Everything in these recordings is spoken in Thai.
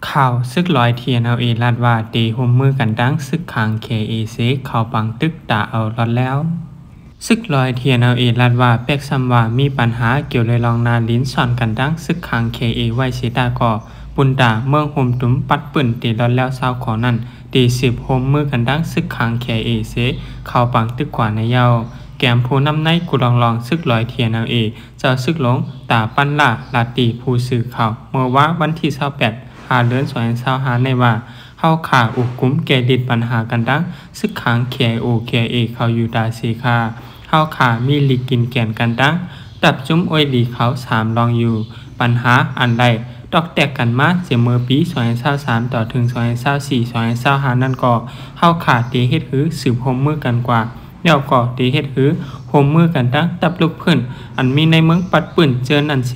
ข่าวซึกลอยเทียนเอาเอลาดว่าตีห่มมือกันดังซึกขังเคเอเซข่าวปังตึกตาเอาลอดแล้วซึกลอยเทียนเอาเอลาดว่าเป็กซัมว่ามีปัญหาเกี่ยวเลยลองนาลิ้นสอนกันดังซึกขังเคเอไว้เสตาก่อปุนตาเมืองห่มตุ้มปัดปืนตีลอดแล้วเศร้าขอนั่นตี10ห่มมือกันดังซึกขังเคเอเซข่าวปังตึกกว่าในเยาแกมผู้นำในกุลองซึกลอยเทียนเอาเอเจ้าซึกหลงตาปั้นล่าลาตีผู้สื่อข่าวเมื่อว่าวันที่28เดือน2025ในว่าเฮาขาอุกกุ้มแกดิดปัญหากันดังซึกขังเคโอเคเอเขาอยู่ตาสีคาเฮาขามีลีกินแก่นกันดังตับจุ้มอวยลีเขา3ลองอยู่ปัญหาอันใดดอกแตกกันมาเสมอปี2023ต่อถึง2024 2025นั่นก็เฮาขาตีเฮ็ดหือสืบโฮมมือกันกว่าแล้วก็ตีเฮ็ดหือโฮมมือกันดังตับลุกเพิ่นอันมีในเมืองปัดปืนเจินอันเส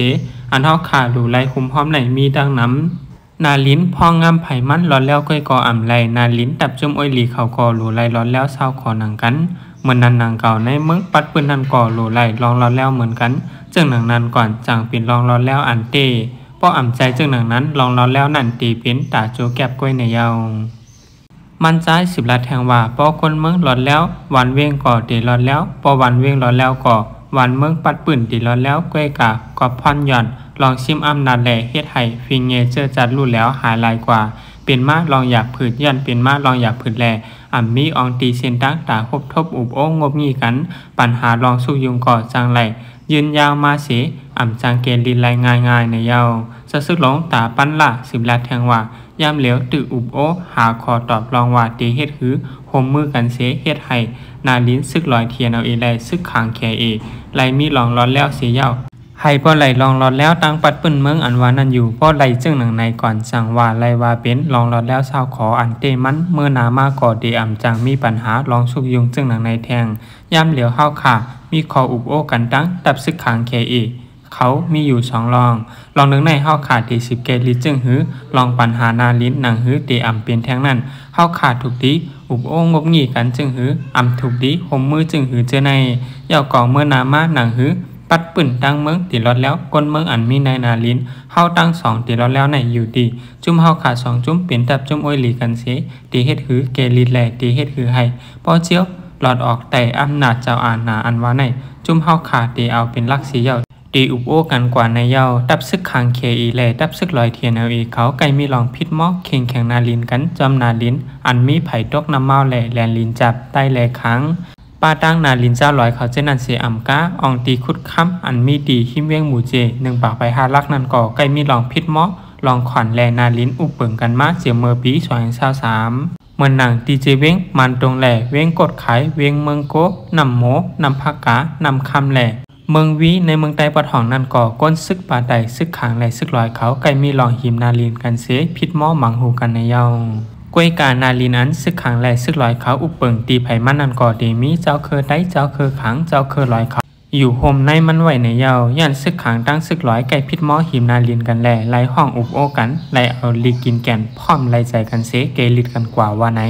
อันเฮาขาดูไลคุมพร้อมไหนมีดังน้ำนาลิ้นพองงามไผ่มันร้อนแล้วก้อยกออ่ำไรนาลิ้นตับจุ่มอ้อยหลีเขากอหลูไรร้อนแล้วเศร้าขอหนังกันเหมือนนันหนังเก่าในเมืองปัดปืนนันก่อหลูไรลองร้อนแล้วเหมือนกันจึงหนังนั้นก่อนจางเป็นลองร้อนแล้วอันเต้ป้ออ่ำใจจึงหนังนั้นลองร้อนแล้วนั่นตีเป็นตาโจแก็บก้อยในเยามันใจ10ลัดแทงว่าป้อคนเมืองร้อนแล้ววันเว้งก่อตีร้อนแล้วป้อวันเว้งร้อนแล้วก่อวันเมืองปัดปืนตีร้อนแล้วก้อยกะกอบพอนย่อนลองชิมอำนาจแหล่เฮ็ดให้ฟิงเงเจอจัดรู้แล้วหายลายกว่าเป็นมาลองอยากผืดยันเป็นมาลองอยากผืดแหล่มีอองตีเส้นตั้งตาคบทบอุบโอ้งบงี้กันปัญหาลองสู้ยุงก่อจังไหลยืนยาวมาเสจังเกลีลายง่ายในเยาจะซึกหลงตาปั้นละ10ลัดแทงว่ายามเหลียวตืออุบโอหาขอตอบลองว่าตีเฮ็ดหือห่มมือกันเสเฮ็ดให้นาลิ้นซึกลอยเทียนเอาเอไลซึกขางแคเอไลมีลองร้อนแล้วเสียเยาให้ป้อไหลลองรอดแล้วตั้งปัดปื้นเมืองอันวานั่นอยู่ป้อไหลจึงหนังในก่อนสั่งว่าไหลว่าเป็นลองรอดแล้วเศร้าขออันเตมันเมื่อนามาก่อเดอ่ำจังมีปัญหาลองสุกยุงจึงหนังในแทงย่ำเหลียวเข้าค่ะมีคออุบโอกันตั้งตับซึกขางเคเอเขามีอยู่2ลองหนึ่งในเข้าขาดที่10เกลิจึงหือลองปัญหานาลิ้นหนังหือเดอ่ำเป็นแทงนั้นเข้าขาดถูกดีอุบโองบงีกันจึงหือถูกดีห่มมือจึงหือเจอในยาวกองเมื่อนามาหนังหือปัดปืนตั้งเมืองตีรอดแล้วก้นเมืองอันมีในนาลิ้นเฮาตั้ง2ตีรอดแล้วในอยู่ดีจุ่มเฮาขาด2จุ่มเป็นตับจุ่มอ้อยหลีกันเสตีเฮ็ดหือเกลิดแลตีเฮ็ดหือให้พอเจียวหลอดออกแต่อำนาจเจ้าอาณาอันว่าในจุ่มเฮาขาดตีเอาเป็นลักสีเยาตีอุบโอกันกว่าในเยาตับซึกขังเคอีแลตับซึกลอยเทียนเอาอีเขาไกมีลองพิษหม้อเข่งแข่งนาลิ้นกันจอมนาลิ้นอันมีไผ่ตกน้ำเมาแหล่แลนลิ้นจับใต้แลค้างป้าตั้งนาลินเจ้าลอยเขาเจนันเสียกาอองตีคุดค้ำอันมีดีหิมเวียงหมู่เจ1 ปากไป5 ลักนั่นก่อใกล้มีลองพิษหม้อลองขวัญแลนาลินอุบเปิงกันมาเสียเมื่อปี2023เหมือนหนังตีเจเว้งมันตรงแหล่เว้งกดขายเว้งเมืองโกนำโมนำผักกานำคำแหล่เมืองวีในเมืองใต้ปะทองนั่นก่อก้นซึกป่าใดซึกขางแหล่ซึกลอยเขาใกล้มีลองหิมนาลินกันเสียพิษหม้อหมังหูกันในเยากวยกานาลีนั้นซึกขังแหล่ซึกลอยเขาอุปเปิงตีไผ่มันนันก่อเดมีเจ้าเคอได้เจ้าเคอขังเจ้าเคอลอยเขาอยู่โฮมในมันไหวในเยาย่านซึกขังตั้งซึกลอยไก่พิษหม้อหิมนาลีนกันแหล่ไล่ห้องอุบโอกันไล่เอาลีกินแก่นพร้อมไล่ใจกันเสเกลิดกันกว่าว่าไหน